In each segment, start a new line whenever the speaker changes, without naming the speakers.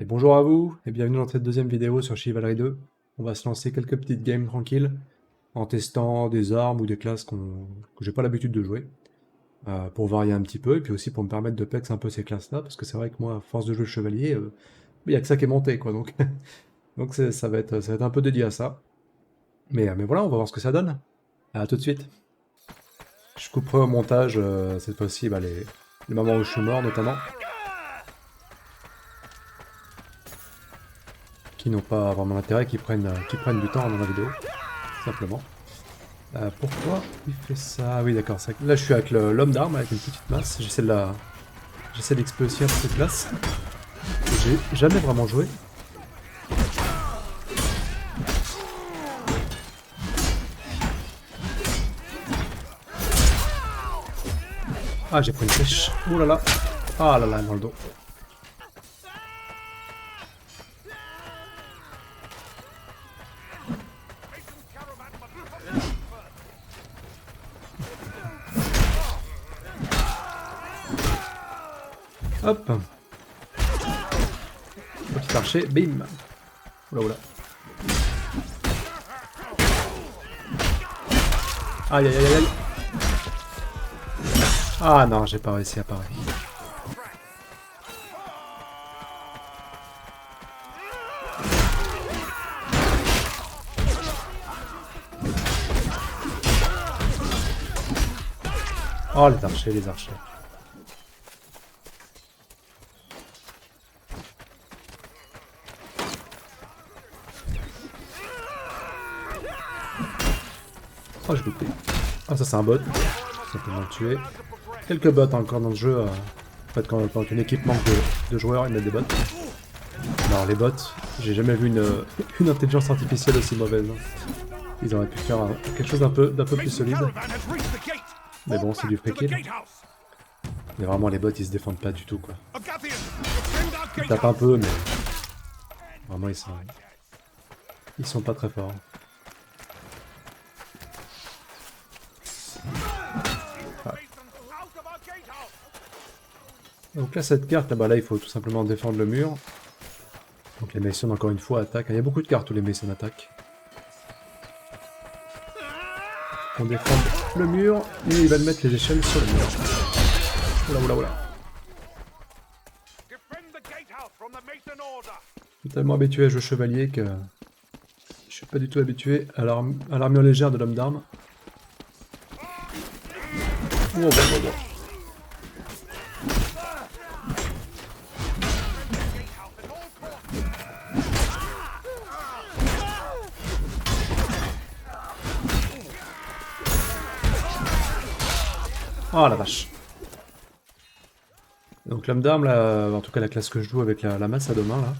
Et bonjour à vous, et bienvenue dans cette deuxième vidéo sur Chivalry 2. On va se lancer quelques petites games tranquilles, en testant des armes ou des classes que j'ai pas l'habitude de jouer, pour varier un petit peu, et puis aussi pour me permettre de pex un peu ces classes-là, parce que c'est vrai que moi, à force de jouer le chevalier, il y a que ça qui est monté, quoi, donc, donc ça va être un peu dédié à ça. Mais voilà, on va voir ce que ça donne. À tout de suite. Je couperai au montage, cette fois-ci, les moments où je suis mort, notamment, qui n'ont pas vraiment d'intérêt, qui prennent du temps dans la vidéo, simplement. Pourquoi il fait ça? Ah oui, d'accord. Là, je suis avec l'homme d'armes, avec une petite masse. J'essaie d'exploser aussi un peu cette classe. J'ai jamais vraiment joué. Ah, j'ai pris une flèche. Ouh là là. Ah là là, dans le dos. Hop. Petit archer, bim. Oula oula. Aïe aïe aïe aïe. Ah non, j'ai pas réussi à parer. Oh, les archers, les archers. Oh, j'ai loupé. Ah, ça c'est un bot. Simplement le tuer. Quelques bots encore dans le jeu. En fait, quand une équipe manque de joueurs, ils mettent des bots. Non, les bots, j'ai jamais vu une intelligence artificielle aussi mauvaise. Ils auraient pu faire quelque chose d'un peu plus solide. Mais bon, c'est du free kill. Mais vraiment, les bots, ils se défendent pas du tout, quoi. Ils tapent un peu, mais... Vraiment, ils sont pas très forts. Ah. Donc là, cette carte, là, il faut tout simplement défendre le mur. Donc les Masons, encore une fois, attaquent. Il y a beaucoup de cartes où les Masons attaquent. On défend le mur, et il va mettre les échelles sur le mur. Oula, oula, oula. Je suis tellement habitué à jouer chevalier que je suis pas du tout habitué à l'armure légère de l'homme d'armes. Oh, bon, bon, bon. Oh la vache. Donc l'homme d'armes, là, en tout cas la classe que je joue avec la masse à deux mains, là,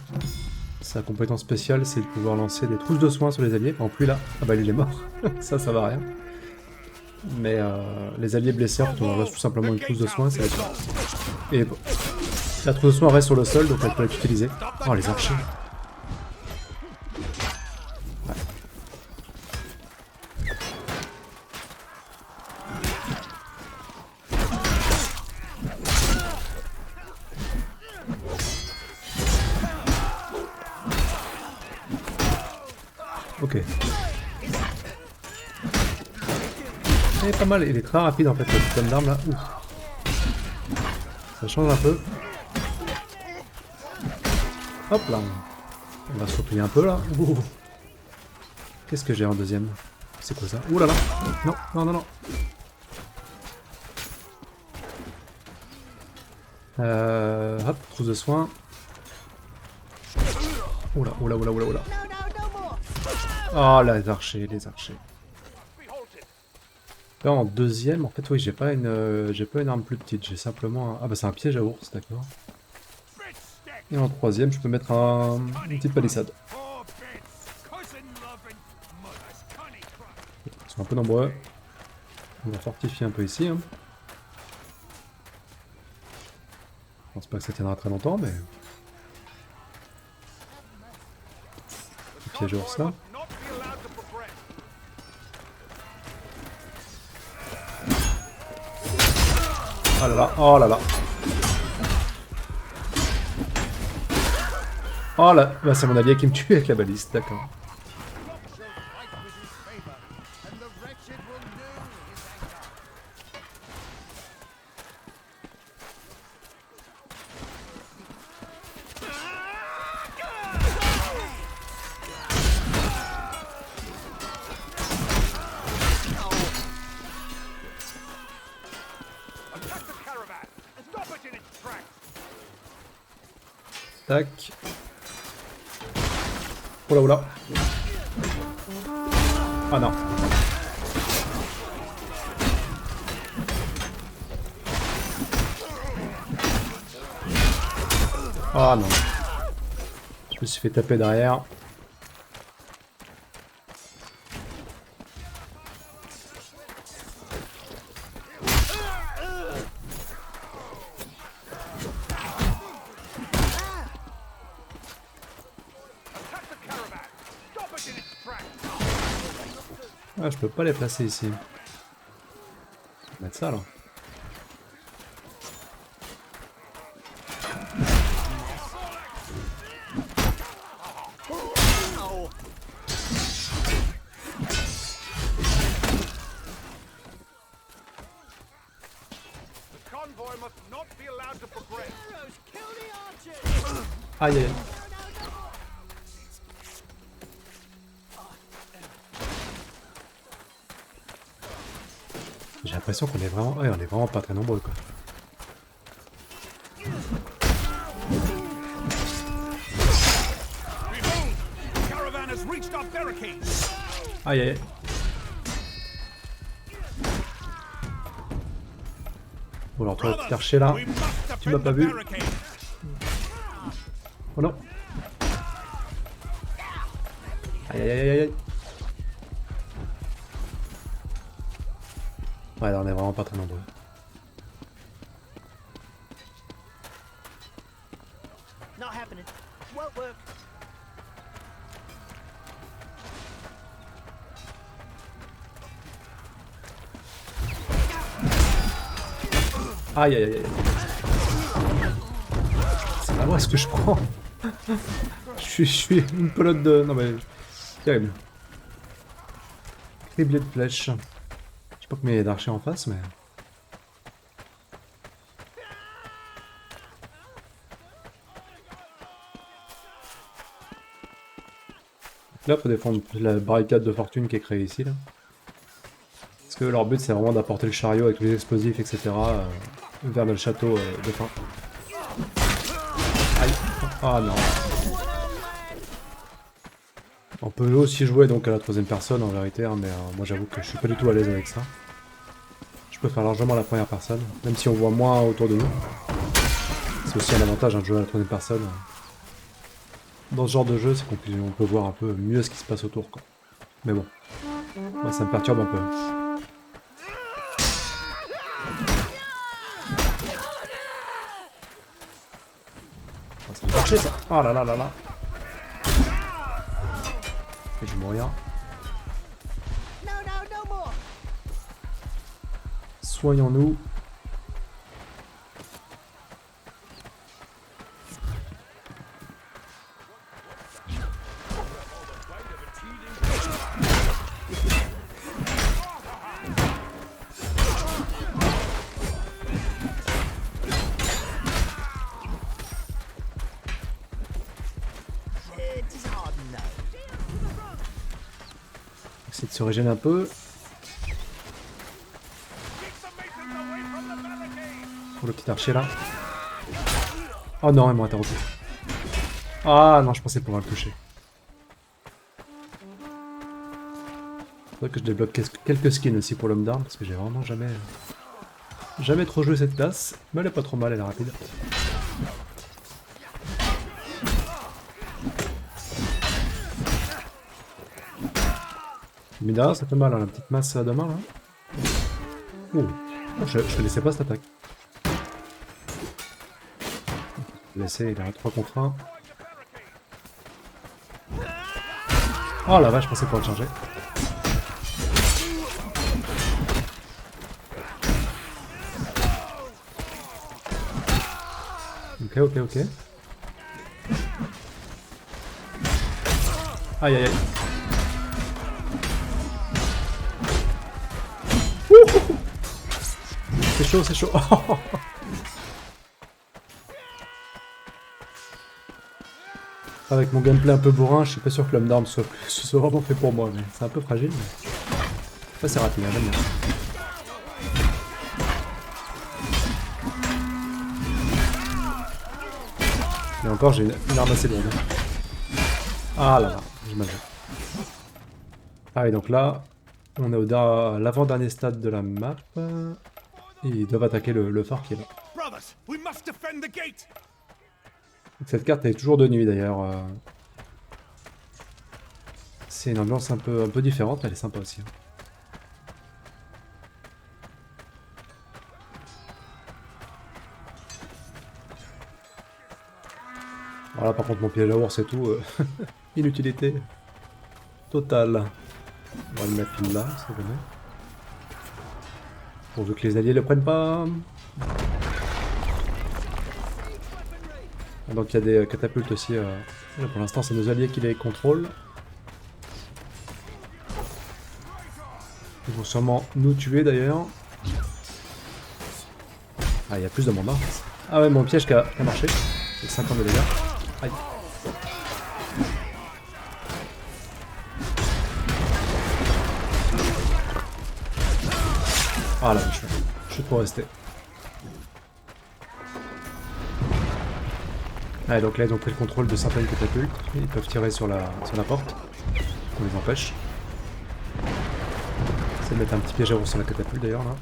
sa compétence spéciale, c'est de pouvoir lancer des trousses de soins sur les alliés. En plus là, ah bah il est mort. ça va rien. Mais les alliés blessés, on lance tout simplement une trousse de soins, c'est la... Et bon, la trousse de soins reste sur le sol, donc elle peut être utilisée. Oh les archers. Ouais. Ok. Il est pas mal, il est très rapide en fait, le système d'armes là. Ouf. Ça change un peu. Hop là. On va se replier un peu là. Qu'est-ce que j'ai en deuxième? C'est quoi ça? Ouh là là. Non, non, non, non. Hop, trousse de soins. Oula, oula, oula, oula, oula. Oh les archers, les archers. Là en deuxième, en fait oui, j'ai pas une arme plus petite, j'ai simplement un... Ah bah c'est un piège à ours, d'accord. Et en troisième, je peux mettre une petite palissade. Ils sont un peu nombreux. On va fortifier un peu ici. Hein. Je pense pas que ça tiendra très longtemps, mais... Le piège à ours là. Oh là là, oh là là. Oh là, bah, c'est mon allié qui me tue avec la baliste, d'accord. Tac. Oula oula. Ah non. Ah non. Je me suis fait taper derrière. Ah, je peux pas les placer ici. Je vais mettre ça là. Aïe aïe aïe. J'ai l'impression qu'on est vraiment... Ouais, on est vraiment pas très nombreux quoi. Aïe aïe aïe. Bon alors toi le petit archer là, tu m'as pas vu. Oh non. Aïe aïe aïe aïe. Ouais là on est vraiment pas très nombreux. Aïe aïe aïe aïe. C'est pas moi ce que je prends. je suis une pelote de... Non mais... Terrible. Criblé de flèches. Je sais pas combien il y a d'archers en face mais... Là faut défendre la barricade de fortune qui est créée ici là. Parce que leur but c'est vraiment d'apporter le chariot avec tous les explosifs etc. Vers le château de fin. Aïe. Ah non. On peut aussi jouer donc à la troisième personne en vérité, hein, mais moi j'avoue que je suis pas du tout à l'aise avec ça. Je préfère largement la première personne, même si on voit moins autour de nous. C'est aussi un avantage hein, de jouer à la troisième personne. Dans ce genre de jeu, c'est qu'on peut voir un peu mieux ce qui se passe autour, quoi. Mais bon, moi ça me perturbe un peu. Oh, ça va marcher ça. Oh là là là là. Et je vais mourir. Soignons-nous. Essayer de se régénérer un peu. Pour le petit archer là. Oh non, ils m'ont interrompu. Ah non, je pensais pouvoir le toucher. Faudrait que je débloque quelques skins aussi pour l'homme d'armes parce que j'ai vraiment jamais trop joué cette classe. Mais elle est pas trop mal, elle est rapide. Mais derrière ça fait mal, hein, la petite masse de main là. Ouh, je connaissais pas cette attaque. Laisser, il a 3 contre 1. Oh la vache, je pensais pouvoir le changer. Ok. Aïe aïe aïe. C'est chaud, c'est chaud. Avec mon gameplay un peu bourrin, je suis pas sûr que l'homme d'armes soit vraiment fait pour moi, mais c'est un peu fragile. Mais... ça c'est rapide, j'aime bien. Et encore, j'ai une arme assez lourde. Ah là là, j'ai mal joué. Ah et donc là, on est à l'avant-dernier stade de la map. Et ils doivent attaquer le phare qui est là. Cette carte est toujours de nuit d'ailleurs. C'est une ambiance un peu différente, mais elle est sympa aussi. Voilà, par contre mon piège à ours et tout, inutilité totale. On va le mettre là, ça va bien. Pourvu que les alliés le prennent pas. Donc il y a des catapultes aussi. Là, pour l'instant, c'est nos alliés qui les contrôlent. Ils vont sûrement nous tuer d'ailleurs. Ah, il y a plus de monde. Hein. Ah ouais, mon piège qui a marché. C'est 50 de dégâts. Aïe. Ah là, je suis trop resté. Ah, donc là, ils ont pris le contrôle de certaines catapultes. Ils peuvent tirer sur la porte. On les empêche. Essayer de mettre un petit piège à ours sur la catapulte d'ailleurs là.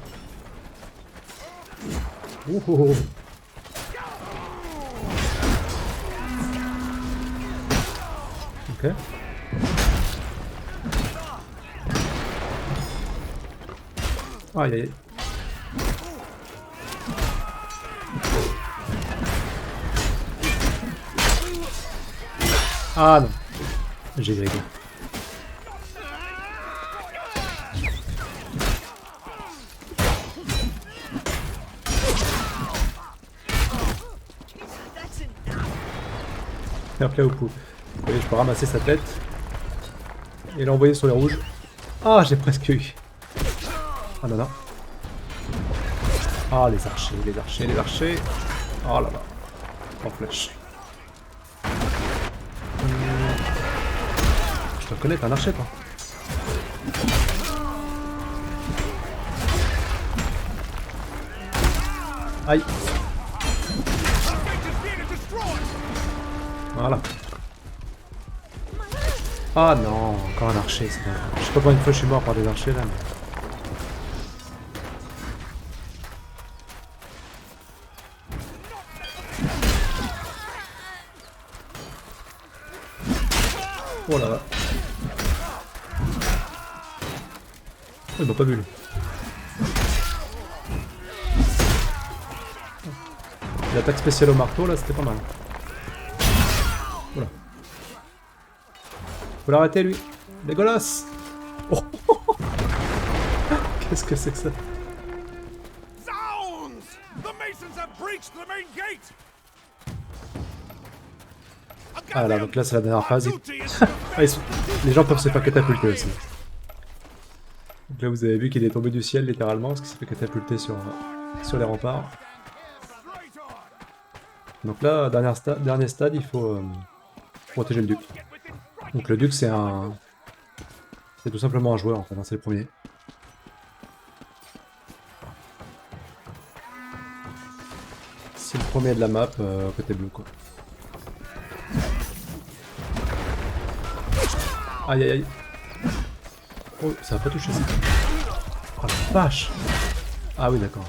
Oh, oh, oh. Ok. Aïe aïe. Ah non. J'ai grillé. Fair-play au pou. Vous voyez, je peux ramasser sa tête et l'envoyer sur les rouges. Ah, j'ai presque eu. Ah non, non. Ah, les archers, les archers, les archers. Oh là là. En flèche. Je te reconnais, t'es un archer, toi. Aïe. Voilà. Ah non, encore un archer. Je sais pas combien de fois je suis mort par des archers là. Mais... oh là là. Oh, ils m'ont pas vu lui. L'attaque spéciale au marteau là, c'était pas mal. Voilà. Faut l'arrêter lui. Dégueulasse. Oh. Qu'est-ce que c'est que ça? Ah là, donc là c'est la dernière phase. Ah, les gens peuvent se faire catapulter aussi. Donc là vous avez vu qu'il est tombé du ciel littéralement, parce qu'il s'est fait catapulter sur les remparts. Donc là, dernier stade, il faut protéger le duc. Donc le duc c'est tout simplement un joueur en fait, hein, c'est le premier. C'est le premier de la map côté bleu quoi. Aïe aïe aïe. Oh, ça va pas toucher ça. Oh la vache. Ah oui d'accord.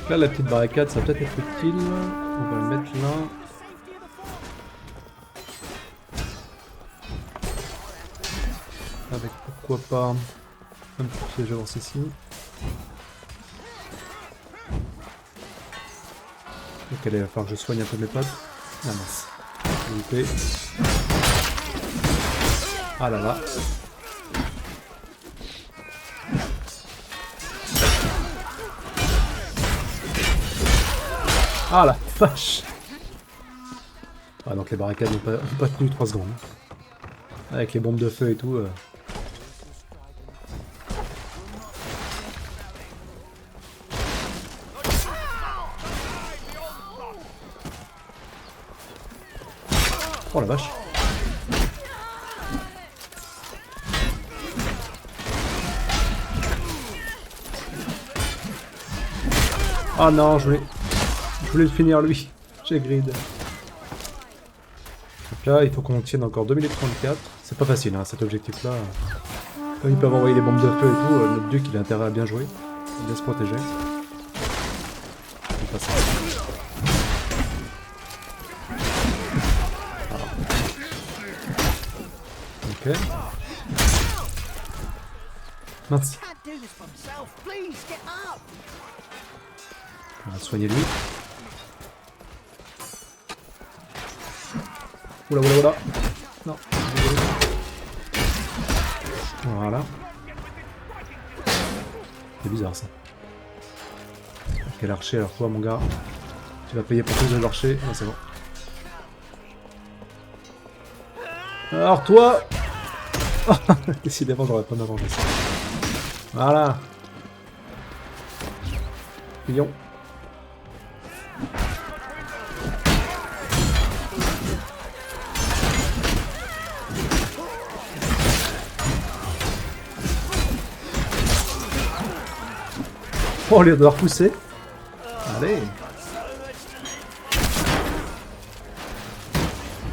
Là la petite barricade ça va peut-être être utile. On va le mettre là. Avec pourquoi pas un petit piège avance ici. Ok, il va falloir que je soigne un peu mes pattes. Ah mince. Loupé. Ah là là. Ah la vache. Ah donc les barricades n'ont pas tenu 3 secondes. Avec les bombes de feu et tout. Oh la vache. Ah non, je voulais le finir lui. J'ai grid. Donc là, il faut qu'on tienne encore 2 minutes 34. C'est pas facile, hein, cet objectif-là. Comme ils peuvent envoyer les bombes de feu et tout, notre duc il a intérêt à bien jouer. À bien se protéger. C'est pas ça. Ok. Mince. On va soigner lui. Oula oula oula. Non. Voilà. C'est bizarre ça. Quel archer alors toi mon gars? Tu vas payer pour plus de l'archer? Ah c'est bon. Alors toi. Décidément j'aurais pas m'arranger ça. Voilà. Lion. Oh, on les doit repousser. Allez.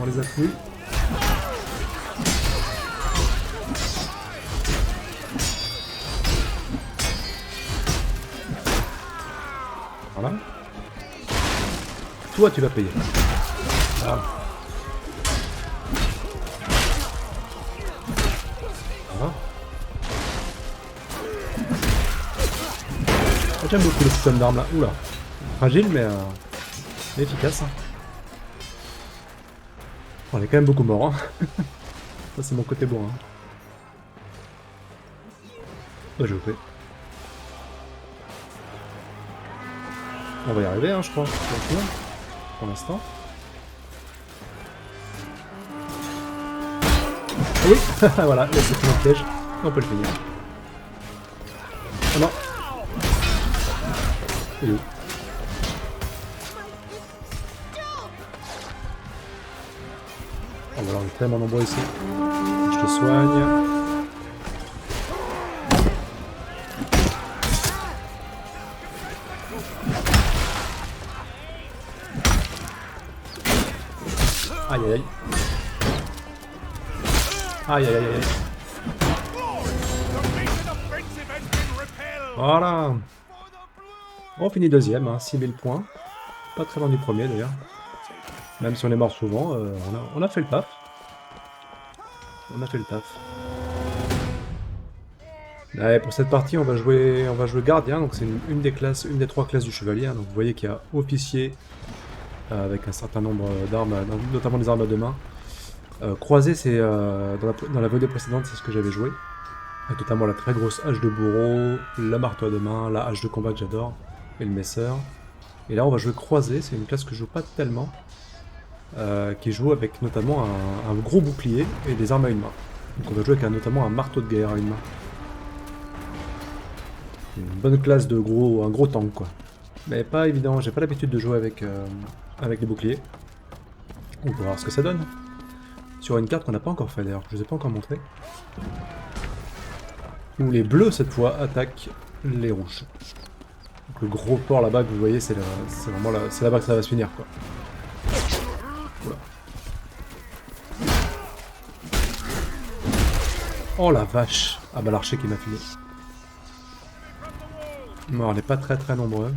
On les a plus. Voilà. Toi, tu vas payer. Voilà. Voilà. J'aime beaucoup le système d'armes là. Oula. Fragile mais efficace. Hein. On est quand même beaucoup mort. Hein. Ça c'est mon côté bon. Hein. Oh, j'ai loupé. On va y arriver, hein, je crois. Pour l'instant. Oui, voilà, c'est mon piège. On peut le finir. Oh non. Il est où? Oh, alors, on est tellement nombreux ici. Je te soigne. Aïe aïe aïe. Aïe aïe aïe aïe. Voilà. On finit deuxième, hein, 6000 points. Pas très loin du premier d'ailleurs. Même si on est mort souvent, on a fait le taf. On a fait le taf. Allez, pour cette partie, on va jouer gardien. Donc c'est une des 3 classes du chevalier. Hein, donc vous voyez qu'il y a officier avec un certain nombre d'armes, notamment des armes à deux mains. Croisé, c'est dans la VOD précédente, c'est ce que j'avais joué. Avec notamment la très grosse hache de bourreau, la marteau à deux mains, la hache de combat que j'adore, et le messeur. Et là, on va jouer croisé. C'est une classe que je joue pas tellement. Qui joue avec notamment un gros bouclier et des armes à une main. Donc on va jouer avec notamment un marteau de guerre à une main. Une bonne classe de un gros tank quoi. Mais pas évident, j'ai pas l'habitude de jouer avec les boucliers. On va voir ce que ça donne. Sur une carte qu'on n'a pas encore fait d'ailleurs, je vous ai pas encore montré. Où les bleus cette fois attaquent les rouges. Donc le gros port là-bas que vous voyez, c'est vraiment c'est là-bas que ça va se finir quoi. Oula. Oh la vache! Ah bah l'archer qui m'a fini. Non, on n'est pas très très nombreux.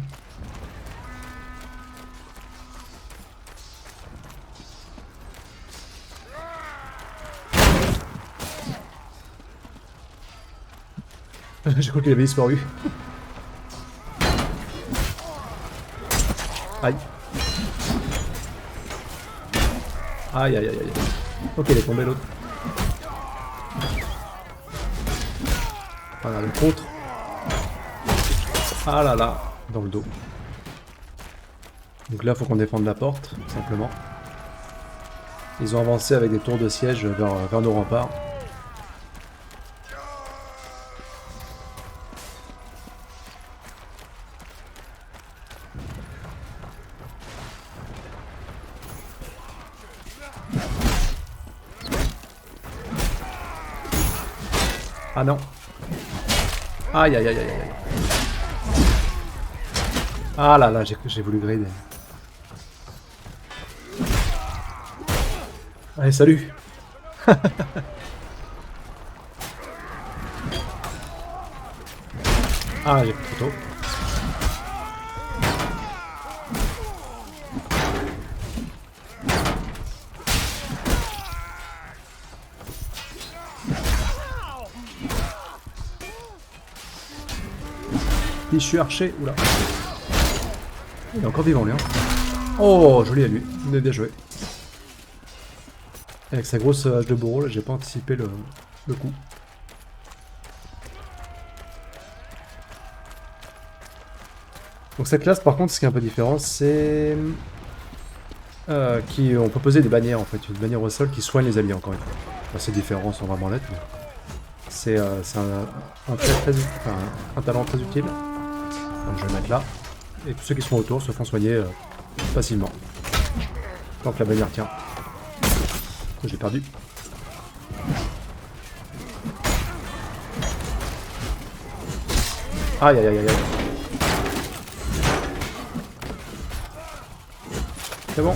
J'ai cru qu'il avait disparu. Aïe. Aïe aïe aïe aïe. Ok, il est tombé l'autre. Voilà le contre. Ah là là, dans le dos. Donc là, faut qu'on défende la porte, tout simplement. Ils ont avancé avec des tours de siège vers nos remparts. Ah non. Aïe aïe aïe aïe aïe. Ah là là, j'ai voulu grader. Allez, salut. Ah, j'ai pris trop tôt. Fichu archer, oula. Il est encore vivant lui. Hein. Oh, joli à lui, il est bien joué. Avec sa grosse hache de bourreau, j'ai pas anticipé le coup. Donc cette classe par contre, ce qui est un peu différent, c'est on peut poser des bannières en fait, une bannière au sol qui soigne les alliés encore une fois. Enfin, c'est différent sans vraiment l'être, mais c'est un talent très utile. Donc je vais le mettre là. Et tous ceux qui sont autour se font soigner facilement. Tant que la bannière tient. J'ai perdu. Aïe aïe aïe aïe. C'est bon.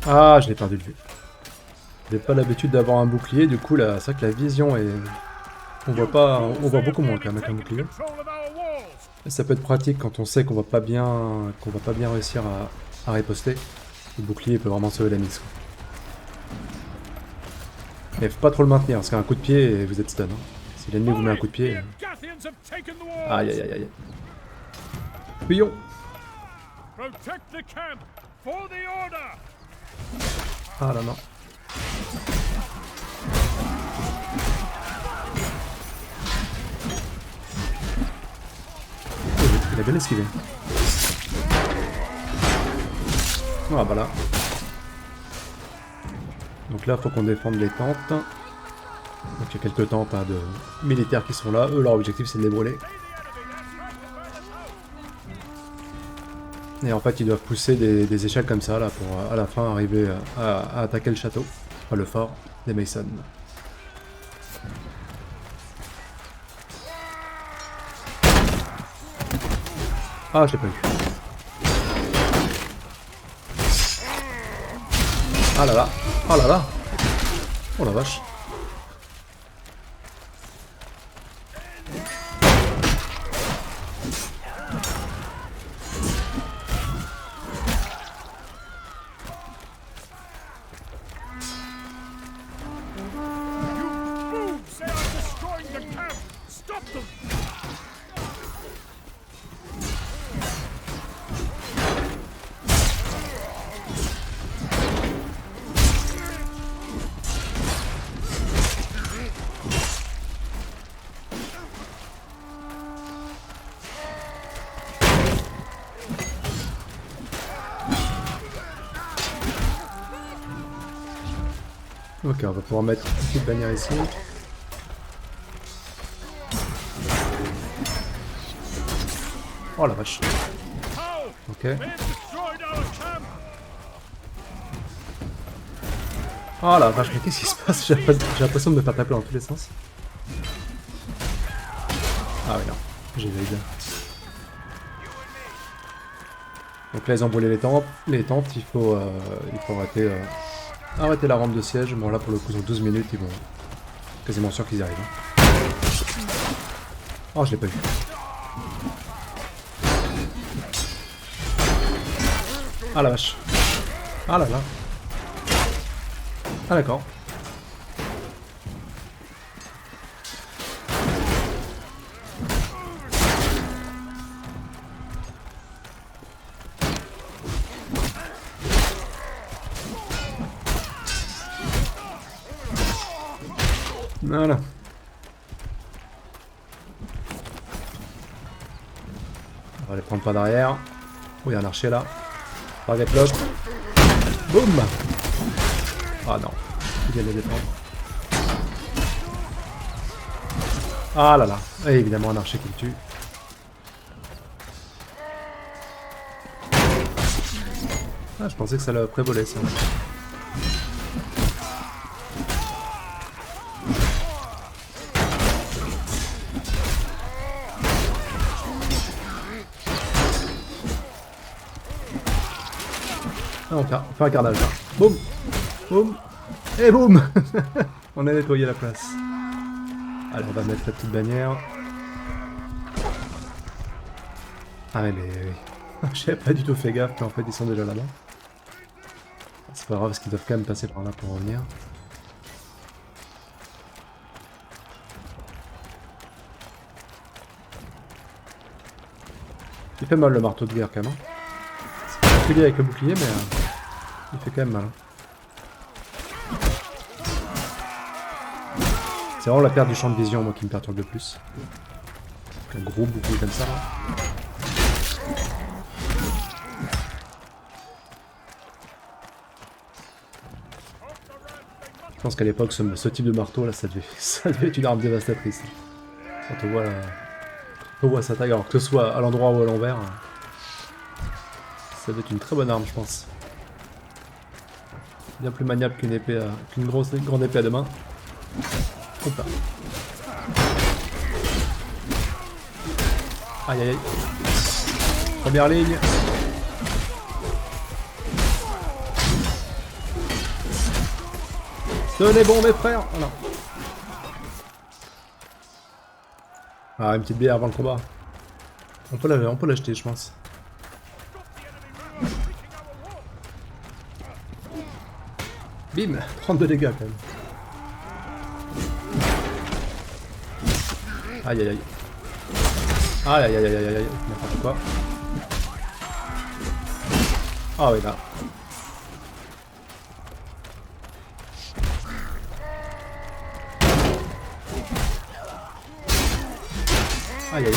Ah, je l'ai perdu de vue. J'ai pas l'habitude d'avoir un bouclier, du coup là, c'est vrai que la vision est... On voit beaucoup moins quand même avec un bouclier. Et ça peut être pratique quand on sait qu'on va pas bien réussir à riposter. Le bouclier peut vraiment sauver la mise. Mais faut pas trop le maintenir, parce qu'un coup de pied, vous êtes stun. Hein. Si l'ennemi vous met un coup de pied... Aïe aïe aïe aïe. Fuyons. Ah là non. Il a bien esquivé. Ah bah là. Donc là, faut qu'on défende les tentes. Donc il y a quelques tentes hein, de militaires qui sont là. Eux, leur objectif, c'est de les brûler. Et en fait, ils doivent pousser des échelles comme ça, là, pour à la fin arriver à attaquer le château. Enfin, le fort des Mason. Ah, je l'ai pas eu. Ah là là. Ah là là. Oh la vache. Ok, on va pouvoir mettre une petite bannière ici. Oh la vache. Ok. Oh la vache, mais qu'est-ce qui se passe? J'ai l'impression de me faire taper dans tous les sens. Ah oui, non. J'ai validé. Donc là, ils ont brûlé les tentes. Il faut arrêter la rampe de siège. Bon, là, pour le coup, ils ont 12 minutes. Ils vont quasiment sûr qu'ils y arrivent. Oh, je l'ai pas eu. Ah la vache. Ah là là. Ah d'accord. Voilà. les prendre pas derrière. Oh, il y a un archer là. Target lock. Boum. Ah non. Il vient de les défendre. Ah là là. Et évidemment un archer qui le tue. Ah, je pensais que ça le prévolait ça. Ah, on fait un carnage là. Boum. Boum. Et boum. On a nettoyé la place. Allez, on va mettre la petite bannière. Ah mais j'avais pas du tout fait gaffe, mais en fait ils sont déjà là-bas. C'est pas grave parce qu'ils doivent quand même passer par là pour revenir. Il fait mal le marteau de guerre quand même. Hein. C'est pas particulier avec le bouclier mais il fait quand même mal. Hein. C'est vraiment la perte du champ de vision moi qui me perturbe le plus. Un gros bouclier comme ça là. Je pense qu'à l'époque ce type de marteau là ça devait être une arme dévastatrice. Quand on voit ça tag, alors que ce soit à l'endroit ou à l'envers, ça devait être une très bonne arme je pense. Bien plus maniable qu'une épée, qu'une grande épée à deux mains. Hop là. Aïe aïe aïe. Première ligne. Tenez bon mes frères. Voilà. Ah une petite bière avant le combat. On peut l'acheter je pense. Bim. 32 dégâts quand même. Aïe aïe aïe. Aïe aïe aïe aïe aïe aïe. N'importe quoi. Ah oui là. Aïe aïe.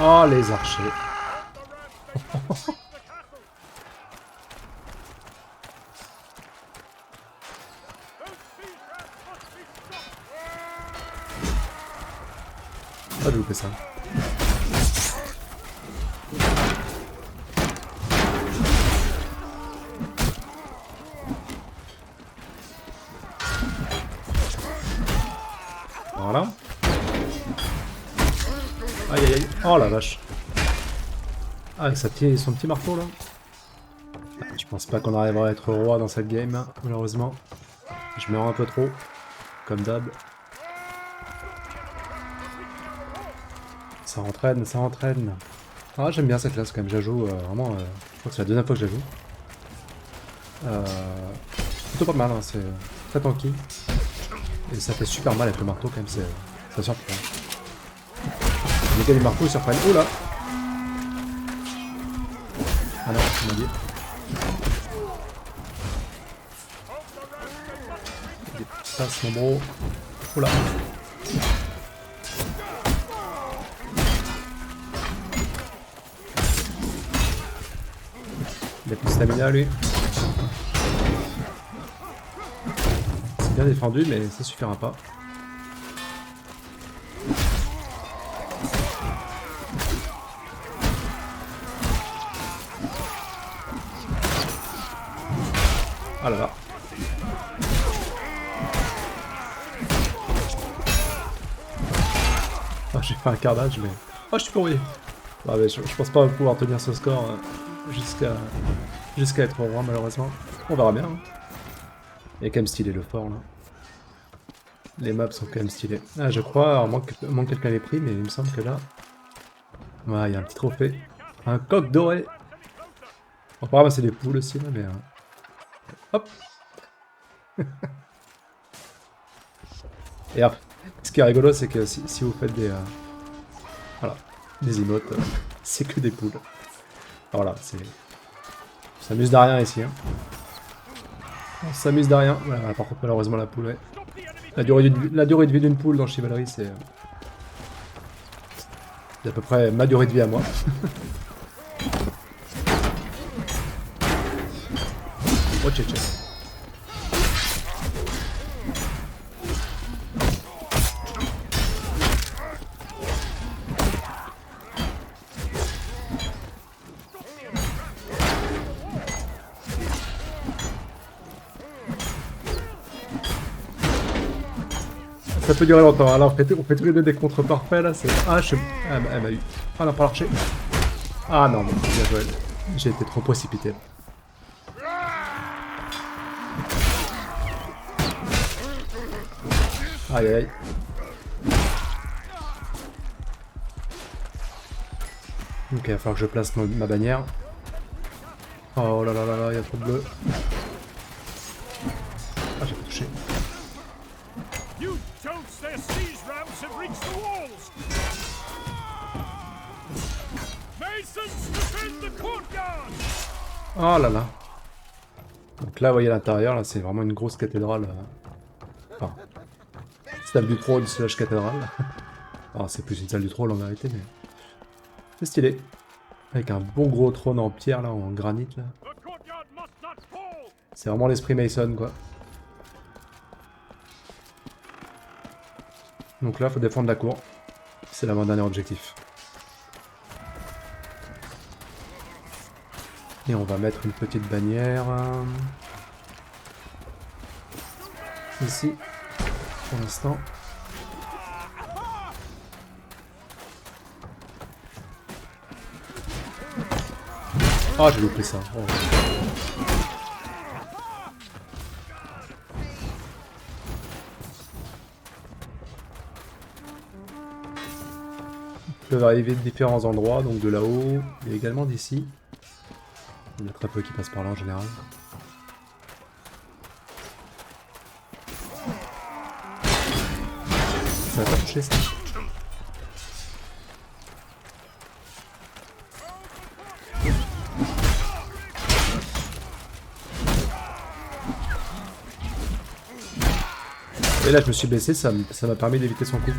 Oh les archers. Ah, j'ai loupé ça. Voilà. Aïe aïe aïe. Oh la vache. Ah, avec son petit marteau là. Je pense pas qu'on arrivera à être roi dans cette game, malheureusement. Je meurs un peu trop, comme d'hab. Ça entraîne, ça entraîne. Ah, j'aime bien cette classe quand même, je la joue vraiment. Je crois que c'est la deuxième fois que je la joue. Plutôt pas mal, hein, c'est très tanky. Et ça fait super mal avec le marteau quand même, ça surprend. Les marteaux ils surprennent. Oh là! Ah non, on m'a dit. Passe mon bro. Oh là! Il a plus de stamina lui. C'est bien défendu mais ça suffira pas. Ah là là. Oh, j'ai fait un carnage mais... Oh je suis pourri. Ah, mais je pense pas pouvoir tenir ce score jusqu'à être roi malheureusement. On verra bien. Hein. Il est quand même stylé le fort là. Les maps sont quand même stylés. Ah je crois, au moins quelqu'un l'ait pris mais il me semble que là... Ouais il y a un petit trophée. Un coq doré. Bon, apparemment c'est des poules aussi là mais... Hop. Et après, ce qui est rigolo c'est que si vous faites des... voilà, des emotes, c'est que des poules. Voilà, c'est... On s'amuse de rien ici. Hein. On s'amuse de rien. Voilà, par contre malheureusement la poule, ouais. La durée de vie d'une poule dans Chivalry, c'est à peu près ma durée de vie à moi. Oh, tché, tché. Ça peut durer longtemps, alors on fait tous les deux des contres parfaits là, c'est... Ah, elle m'a eu. Ah non, pas l'archer. Ah non, bon, bien joué. J'ai été trop précipité. Aïe aïe aïe. Ok, il va falloir que je place ma bannière. Oh là là là là, il y a trop de bleu. Ah, j'ai pas touché. Oh là là. Donc là, vous voyez à l'intérieur, là, c'est vraiment une grosse cathédrale. Enfin, salle du trône slash cathédrale. Alors, c'est plus une salle du trône en vérité, mais... C'est stylé. Avec un bon gros trône en pierre, là, en granit, là. C'est vraiment l'esprit Mason, quoi. Donc là, faut défendre la cour. C'est l'avant-dernier objectif. Et on va mettre une petite bannière... ici, pour l'instant. Ah, j'ai loupé ça. Oh. Ils peuvent arriver de différents endroits, donc de là-haut, et également d'ici. Il y en a très peu qui passent par là en général. Ça va pas toucher ça. Et là je me suis baissé, ça m'a permis d'éviter son coup.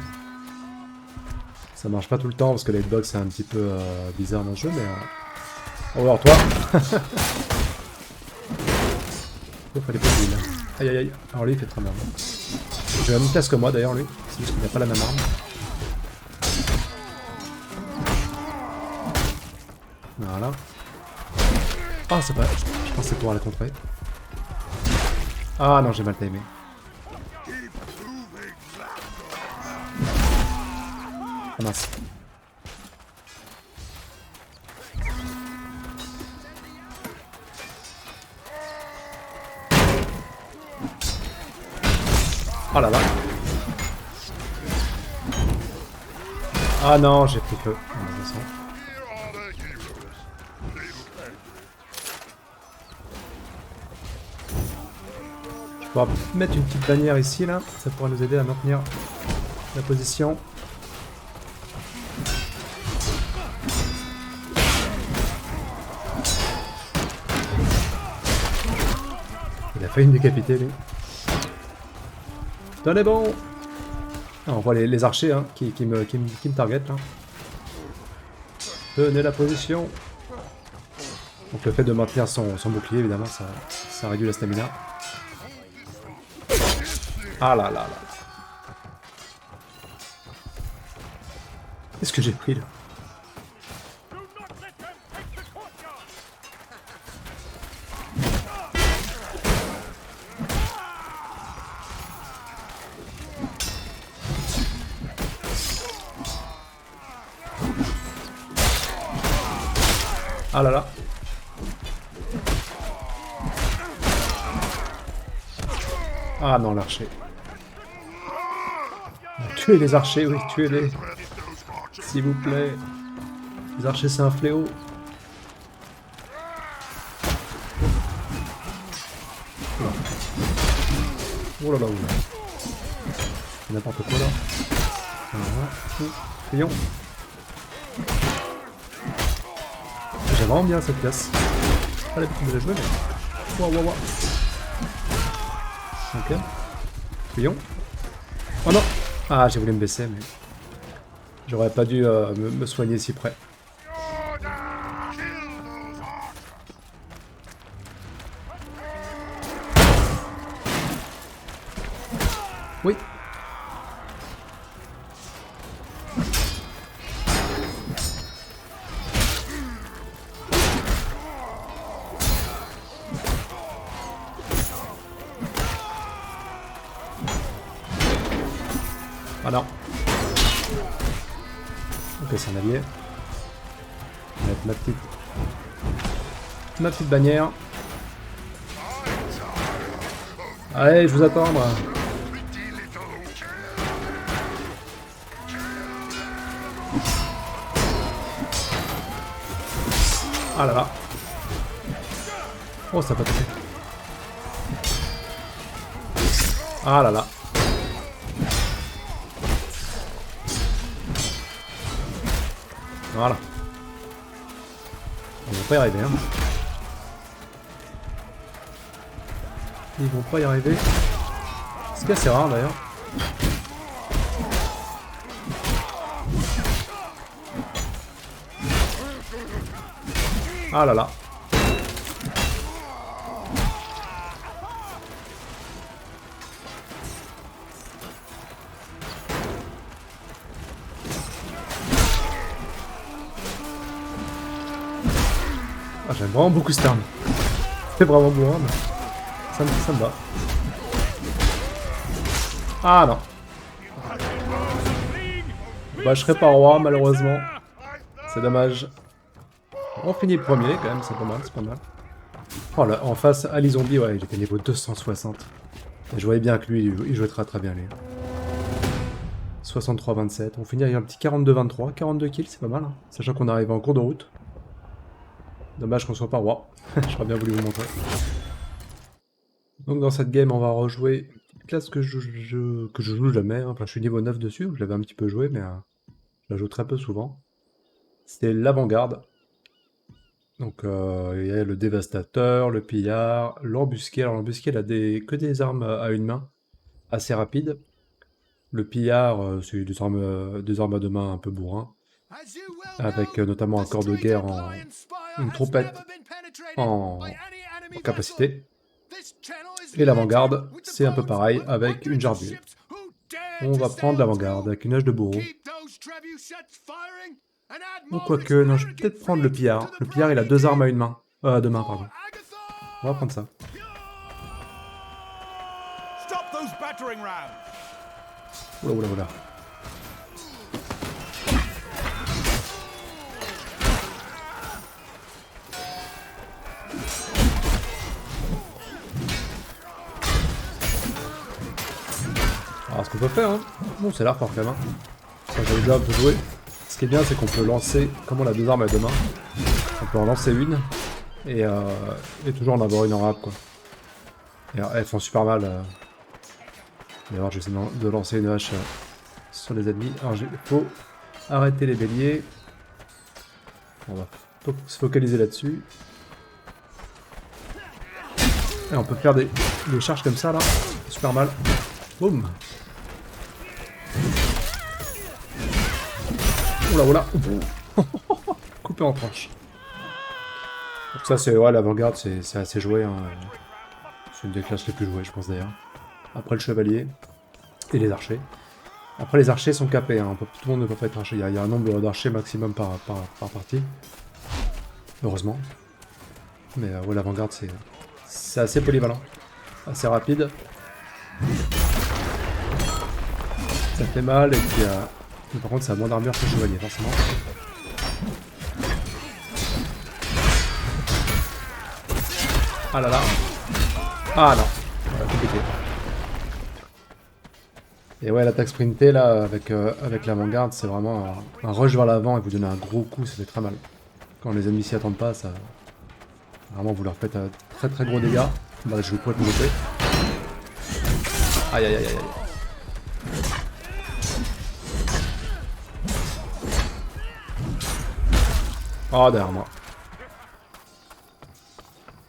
Ça marche pas tout le temps parce que la hitbox c'est un petit peu bizarre dans le jeu, mais... Oh alors toi. Oh, fallait pas lui, là. Aïe aïe aïe. Alors lui il fait très mal. J'ai la même classe que moi d'ailleurs lui, c'est juste qu'il n'a pas la même arme. Voilà. Ah c'est pas... Je pensais pouvoir la contrer. Ah non j'ai mal timé. Ah mince. Oh là là. Ah non, j'ai pris feu. Je pourrais mettre une petite bannière ici là, ça pourrait nous aider à maintenir la position. Il a failli me décapiter lui. Tenez bon. Ah, on voit les archers hein, qui me targetent là. Tenez la position. Donc le fait de maintenir son bouclier évidemment ça réduit la stamina. Ah là là là. Qu'est-ce que j'ai pris là? Ah là là. Ah non, l'archer. Tuez les archers, oui, tuez-les. S'il vous plaît. Les archers, c'est un fléau. Oh là là, oh là. C'est n'importe quoi là. Voilà. Fuyons. J'aime vraiment bien cette classe. Pas l'habitude de la jouer, mais... Wow, wow, wow. Ok. Fuyons. Oh non! Ah, j'ai voulu me baisser, mais... J'aurais pas dû me soigner si près. Oui! Ah non. Ok, c'est un allié. Je vais mettre ma petite bannière. Allez, je vous attends, moi. Ah là là. Oh, ça a pas touché. Ah là là. Voilà. Ils vont pas y arriver, hein. Ils vont pas y arriver. Ce qui est assez rare d'ailleurs. Ah là là. Ah, j'aime vraiment beaucoup cette arme. C'est vraiment beau, hein, mais ça me va. Ah non. Bah, je serai pas roi, malheureusement. C'est dommage. On finit le premier, quand même, c'est pas mal, c'est pas mal. Oh là, en face, Ali Zombie, ouais, il était niveau 260. Et je voyais bien que lui, il jouait très très bien, lui. 63-27. On finit avec un petit 42-23. 42 kills, c'est pas mal, hein. Sachant qu'on arrive en cours de route. Dommage qu'on soit pas roi. J'aurais bien voulu vous montrer. Donc dans cette game, on va rejouer une classe que je joue jamais, hein. Enfin, je suis niveau 9 dessus, je l'avais un petit peu joué, mais je la joue très peu souvent. C'est l'avant-garde. Donc il y a le dévastateur, le pillard, l'embusqué. Alors l'embusqué, il a que des armes à une main, assez rapides. Le pillard, c'est des armes à deux mains un peu bourrin, avec notamment un corps de guerre une trompette en capacité. Et l'avant-garde, c'est un peu pareil, avec une jarbule. On va prendre l'avant-garde avec une hache de bourreau. Ou quoique, non, je vais peut-être prendre le pillard. Le pillard, il a deux armes à une main. À deux mains, pardon. On va prendre ça. Oula, oula, oula. Alors, ce qu'on peut faire, hein. Bon, c'est l'air fort quand même. Hein. J'avais déjà un peu joué. Ce qui est bien, c'est qu'on peut lancer, comme on a deux armes à deux mains, on peut en lancer une et toujours en avoir une en rap, quoi. Et elles font super mal. D'ailleurs, j'essaie de lancer une hache sur les ennemis. Alors, il faut arrêter les béliers. On va se focaliser là-dessus. Et on peut faire des charges comme ça, là. Super mal. Boum. Oula, oula. Coupé en tranches. Donc ça, c'est ouais, l'avant-garde, c'est assez joué. Hein. C'est une des classes les plus jouées, je pense d'ailleurs. Après le chevalier et les archers. Après, les archers sont capés. Hein. Tout le monde ne peut pas être archer. Il y a un nombre d'archers maximum par partie. Heureusement. Mais ouais, l'avant-garde, c'est assez polyvalent. Assez rapide. Ça fait mal et puis... mais par contre, ça a moins d'armure que le chevalier, forcément. Ah là là. Ah non. Voilà, compliqué. Et ouais, l'attaque sprintée, là, avec l'avant-garde, c'est vraiment un rush vers l'avant et vous donnez un gros coup, ça fait très mal. Quand les ennemis s'y attendent pas, ça... Vraiment, vous leur faites très très gros dégâts. Bah, je vais pouvoir te monter. Aïe aïe aïe aïe. Oh, derrière moi.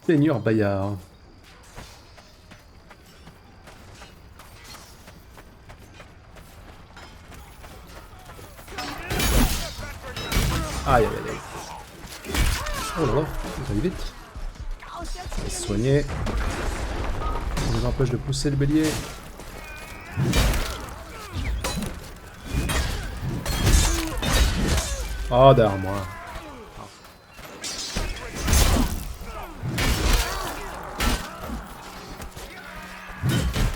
Seigneur Aïe, aïe, aïe, aïe. Oh là là, ça va vite. On va se soigner. Ça nous empêche de pousser le bélier. Oh, derrière moi.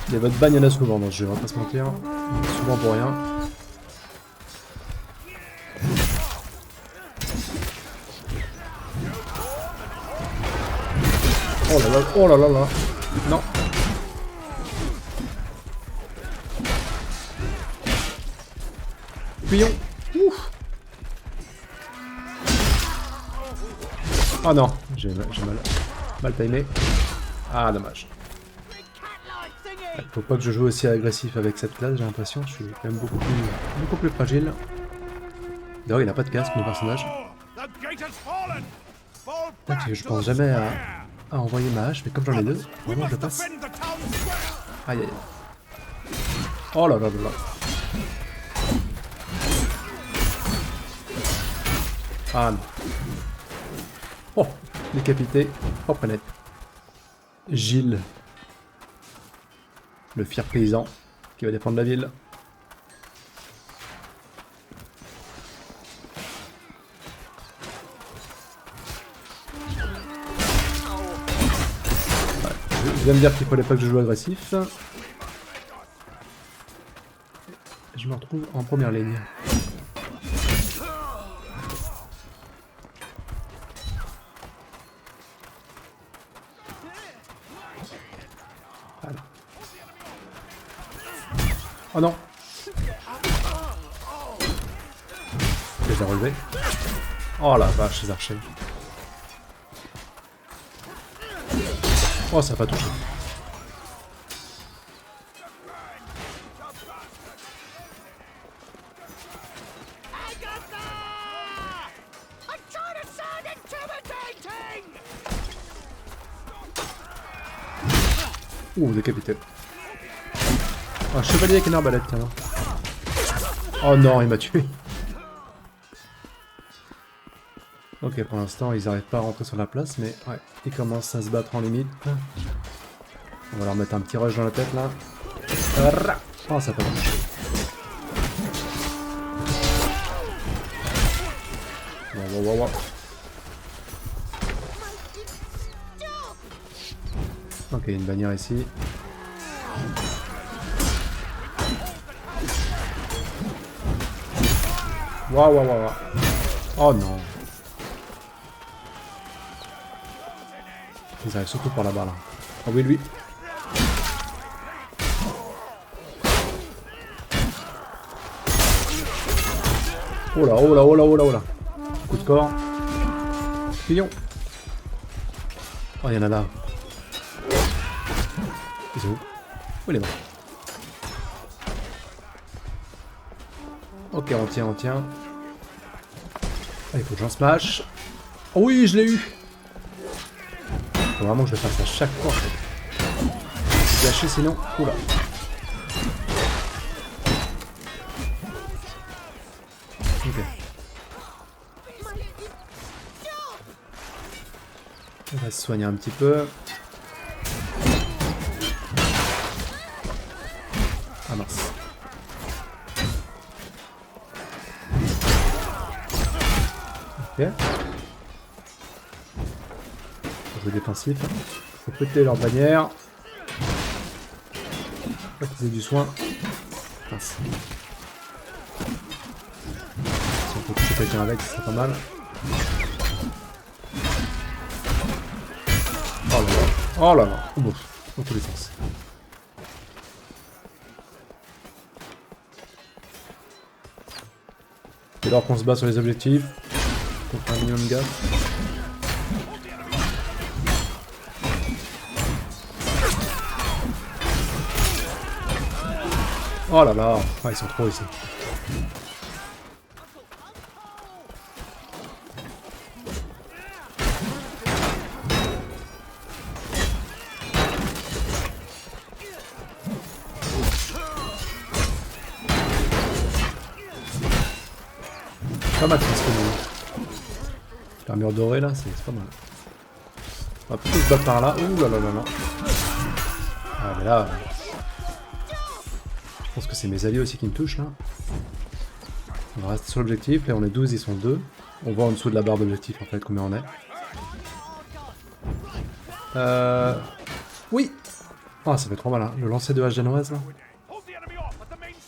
Les votes ban, il y en a souvent dans ce jeu, on va pas se mentir. Souvent pour rien. Oh là là, oh là là là. Non. Fuyons. Ouf. Oh non, j'ai mal timé. Ah, dommage. Faut pas que je joue aussi agressif avec cette classe, j'ai l'impression. Je suis quand même beaucoup plus fragile. D'ailleurs, il n'a pas de casque, mon personnage. Je pense jamais à envoyer ma hache, mais comme j'en ai deux, vraiment je passe. Aïe aïe. Oh là là là là. Ah non. Oh, décapité. Propre net. Gilles. Le fier paysan qui va défendre la ville. Ouais, je viens de dire qu'il fallait pas que je joue agressif. Je me retrouve en première ligne. Voilà. Oh non! Je les ai relevés. Oh la vache, les archers. Oh, ça n'a pas touché. Ouh, décapité. Un chevalier avec une arbalète, tiens. Oh non, il m'a tué. Ok, pour l'instant, ils n'arrivent pas à rentrer sur la place, mais ouais, ils commencent à se battre en limite. On va leur mettre un petit rush dans la tête, là. Oh, ça peut marcher. Wow. Ok, il y a une bannière ici. Waouh. Oh non. Ils arrivent surtout par là-bas là. Oh oui, lui. Oh là. Coup de corps. Fillon. Oh, il y en a là. Ils sont où? Où il est mort? Ok, on tient. Ah, il faut que j'en smash. Oh oui, je l'ai eu. Faut vraiment que je le fasse à chaque fois en fait. C'est gâché sinon. Oula. Ok. On va se soigner un petit peu. Ah mince. Ok. Jeu défensif. Faut péter leur bannière. Faut qu'ils aient du soin. Mince. Si on peut toucher quelqu'un avec, ce serait pas mal. Oh là là. Bon, dans tous les sens. C'est l'heure qu'on se bat sur les objectifs. Pour faire un minimum de gaffe. Oh là là. Ah, ils sont trop ici. Pas mal ce que nous. L'armure dorée là, c'est pas mal. On va plutôt se battre par là. Ouh là là là là. Ah mais là... Je pense que c'est mes alliés aussi qui me touchent là. On va rester sur l'objectif. Là on est 12, ils sont 2. On voit en dessous de la barre d'objectif en fait combien on est. Oui. Oh ça fait trop mal hein. Le lancer de hache danoise là.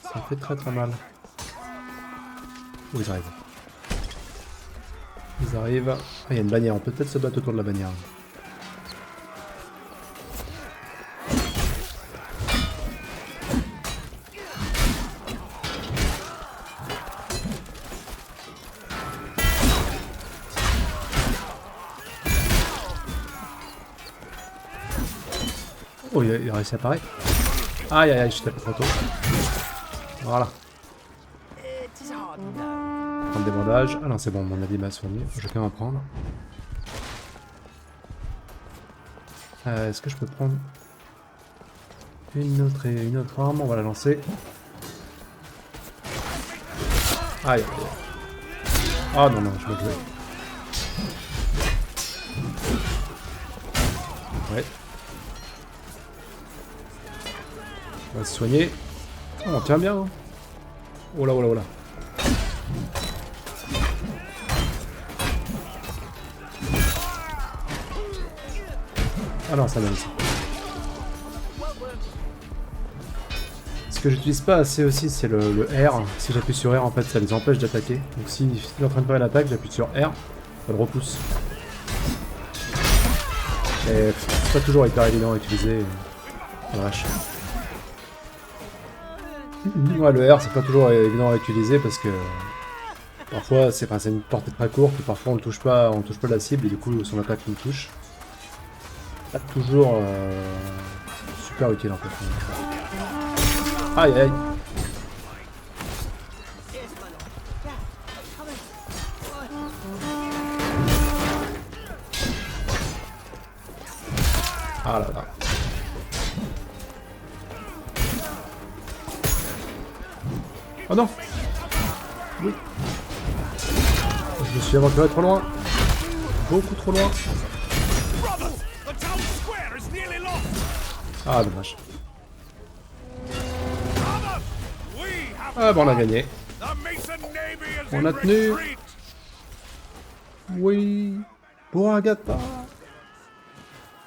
Ça fait très très mal. Où ils arrivent. Ils arrivent. Ah il y a une bannière, on peut peut-être se battre autour de la bannière. Oh, il a réussi à apparaître. Aïe aïe aïe, je tapé trop tôt. Voilà. Prendre des bandages. Ah non, c'est bon, mon avis m'a soigné. Je vais quand même en prendre. Est-ce que je peux prendre une autre et une autre arme? On va la lancer. Aïe. Ah non, non, je me jouais. Ouais. On va se soigner. Oh, on tient bien. Hein. Oh là, oh là, oh là. Ah non, ça donne ça. Ce que j'utilise pas assez aussi, c'est le R. Si j'appuie sur R, en fait, ça les empêche d'attaquer. Donc si il est en train de faire une attaque, j'appuie sur R, ça le repousse. Et c'est pas toujours hyper évident à utiliser. Oh, la vache. Ouais, le R, c'est pas toujours évident à utiliser parce que parfois c'est une portée très courte, parfois on ne touche pas la cible et du coup son attaque nous touche. Pas toujours super utile en fait. Aïe aïe. Ah là là. Oh non. Oui. Je me suis aventuré trop loin. Beaucoup trop loin. Ah dommage. Ah bon on a gagné. On a tenu. Oui. Pour Agatha.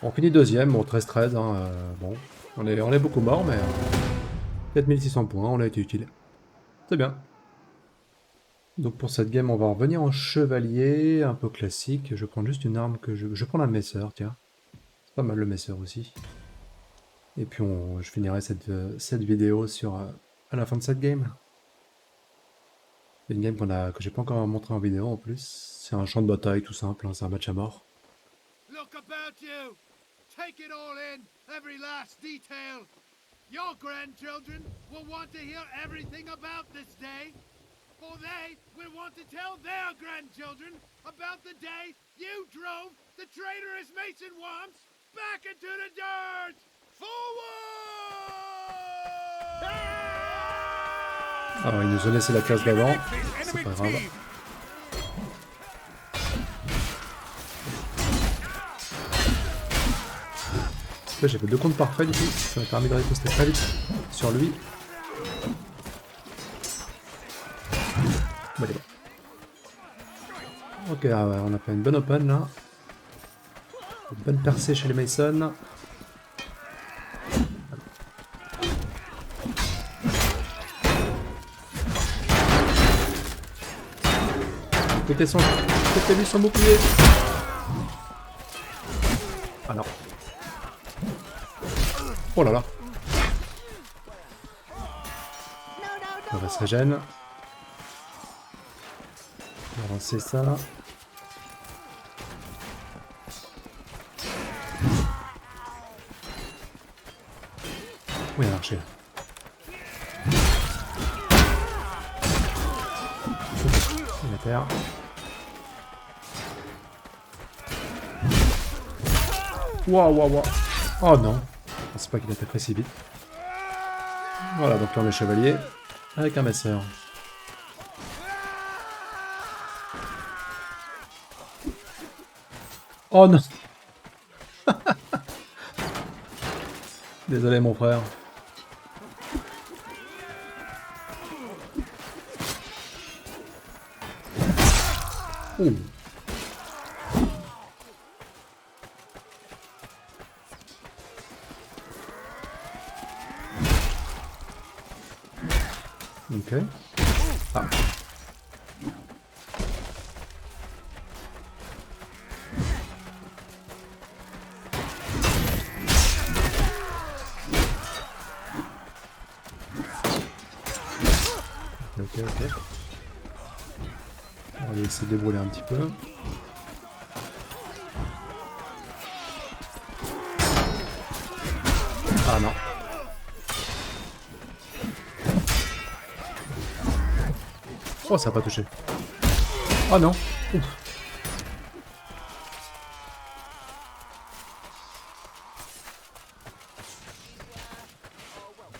On finit deuxième, bon 13-13. Hein, bon. On est beaucoup morts mais 4600 points, on a été utile. C'est bien. Donc pour cette game, on va revenir en chevalier, un peu classique. Je vais prendre juste une arme que je vais prendre un Messer, tiens. C'est pas mal le Messer aussi. Et puis je finirai cette vidéo à la fin de cette game. C'est une game que j'ai pas encore montré en vidéo en plus. C'est un champ de bataille tout simple, hein, c'est un match à mort.
Look about you. Take it all in, every last detail. Your grandchildren will want to hear everything about this day. For they will want to tell their grandchildren about the day you drove the traitorous Mason Worms back into the dirt! Forward!
Alors, il nous a laissé la case d'avant, c'est pas grave. Là, j'ai fait 2 comptes parfaits du coup, ça m'a permis de riposter très vite sur lui. Bon, allez, bon. Ok, ah ouais, on a fait une bonne open là. Une bonne percée chez les Mason. Écoutez lui son bouclier. Ah non. Oh là là. On va se régène. On va lancer ça. Oui, il a marché. Il est à terre. Waouh, waouh, waouh. Oh non. Je pensais pas qu'il attaquerait si vite. Voilà, donc là on est chevalier. Avec un Messer. Oh non. Désolé mon frère. Ouh. Ok. Ah. Ok. On va essayer de débrouiller un petit peu. Ah non. Oh, ça n'a pas touché. Oh non. Ouf.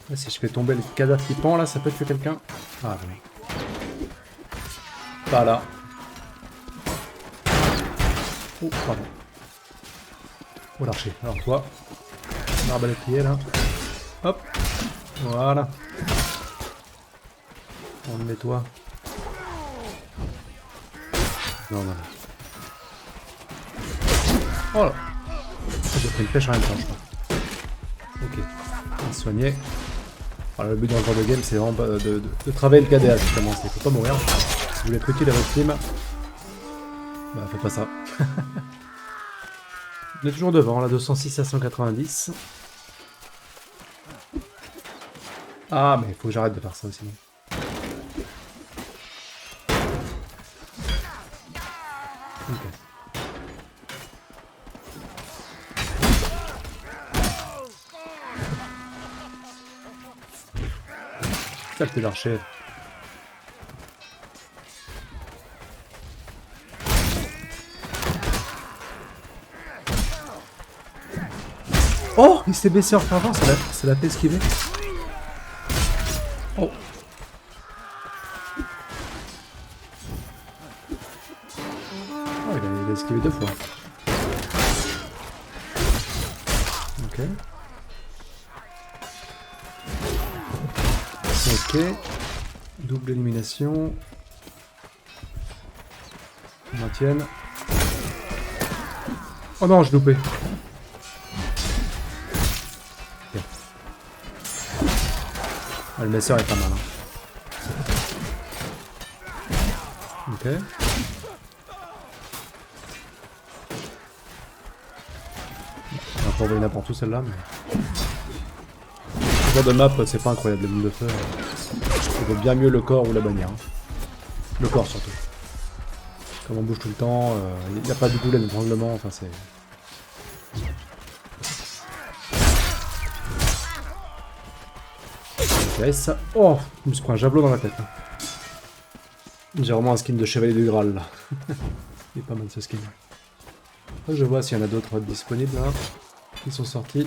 Là, si je fais tomber le cadavre qui pend, là, ça peut tuer quelqu'un. Ah non. Pas là. Oh, pardon. Oh, l'archer. Alors toi, l'arbalètrier là. Hop. Voilà. On le nettoie. Non, non. Oh là. J'ai pris une pêche en même temps, je crois. Ok. On se soigner. Alors, le but dans le genre de game, c'est vraiment de travailler le KDA, justement. Il faut pas mourir. Si vous voulez être utile à votre team, bah, faites pas ça. On est toujours devant, là, 206 à 190. Ah, mais il faut que j'arrête de faire ça aussi. Ok. Saleté l'archer. Oh, il s'est baissé en faveur, ça l'a fait esquiver. Oh. Oh, il a esquivé 2 fois. Ok. Ok. Double élimination. On maintienne. Oh non, je loupé. Okay. Ah, le messeur est pas mal. Hein. Ok. On va pas envoyer n'importe où celle-là, mais... Ce genre de map, c'est pas incroyable, le monde de feu. Il vaut bien mieux le corps ou la bannière. Hein. Le corps surtout. Comme on bouge tout le temps, il n'y a pas de goulet d'étranglement, enfin c'est... Ok, ça... Oh, je me suis pris un javelot dans la tête. Hein. J'ai vraiment un skin de chevalier du Graal là. Il est pas mal ce skin. Je vois s'il y en a d'autres disponibles là. Qui sont sortis.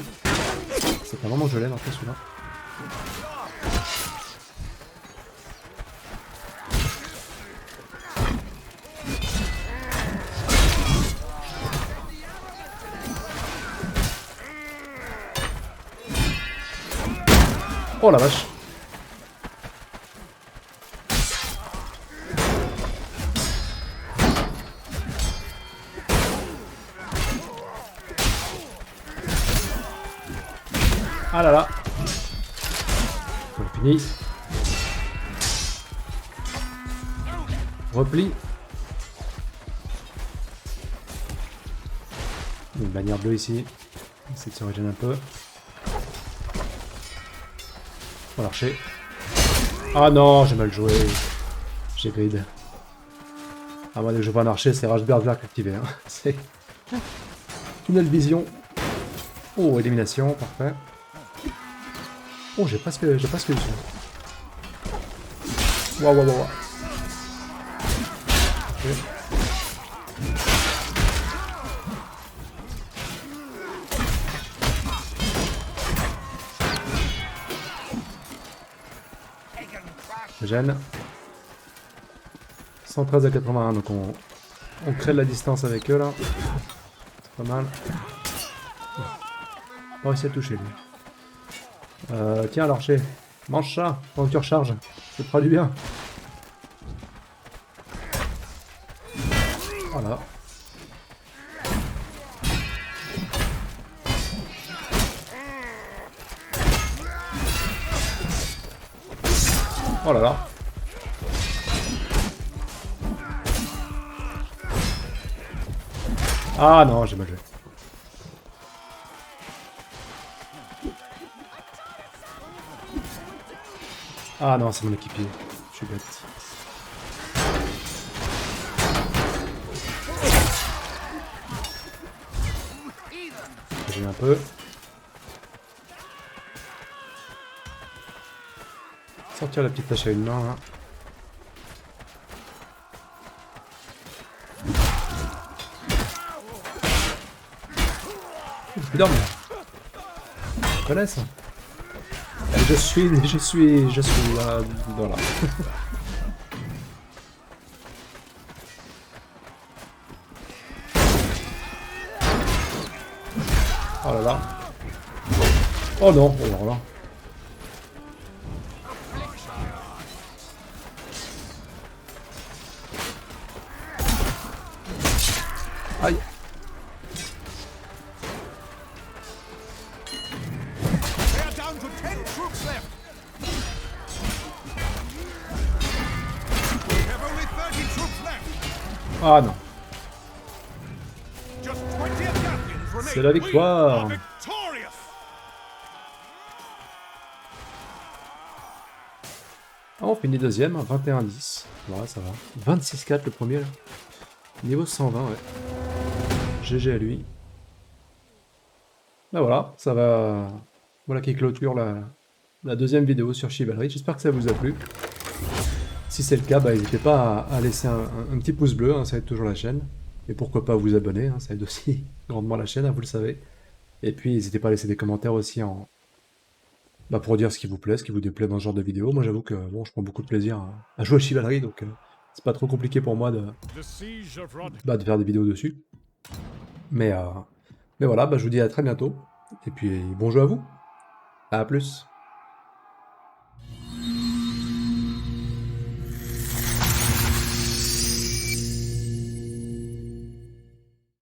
C'est pas vraiment gelé en fait celui-là. Oh la vache. Ah là là. On finit. Repli. Une bannière bleue ici. On essaie de se régénérer un peu. Oh l'archer. Ah non, j'ai mal joué. J'ai grid. Ah moi dès que je vois un archer, c'est Rage Berserk activé. Hein. C'est... Tunnel vision. Oh, élimination, parfait. Oh, j'ai presque eu ça. Waouh, waouh, waouh. Okay. Gêne. 113 à 81, donc on crée de la distance avec eux là. Pas mal. On va essayer de toucher lui. Tiens l'archer, mange ça pendant que tu recharges. Ça te fera du bien. Voilà. Oh là là. Ah non, j'ai mal joué. Ah non, c'est mon équipier. Je suis bête. J'ai un peu. Sortir la petite tâche à une main là. Je dorme. Je connais ça. Je suis là. Voilà. Oh là là. Oh non, oh là là. Aïe. Ah non. C'est la victoire. Ah, on finit deuxième, 21-10. Voilà, ça va. 26-4 le premier là. Niveau 120, ouais. GG à lui. Ben voilà, ça va. Voilà qui clôture la deuxième vidéo sur Chivalry. J'espère que ça vous a plu. Si c'est le cas, bah, n'hésitez pas à laisser un petit pouce bleu, hein, ça aide toujours la chaîne. Et pourquoi pas vous abonner, hein, ça aide aussi grandement la chaîne, hein, vous le savez. Et puis n'hésitez pas à laisser des commentaires aussi pour dire ce qui vous plaît, ce qui vous déplaît dans ce genre de vidéo. Moi j'avoue que bon, je prends beaucoup de plaisir à jouer à Chivalry, donc c'est pas trop compliqué pour moi de faire des vidéos dessus. Mais voilà, je vous dis à très bientôt. Et puis bon jeu à vous. À plus.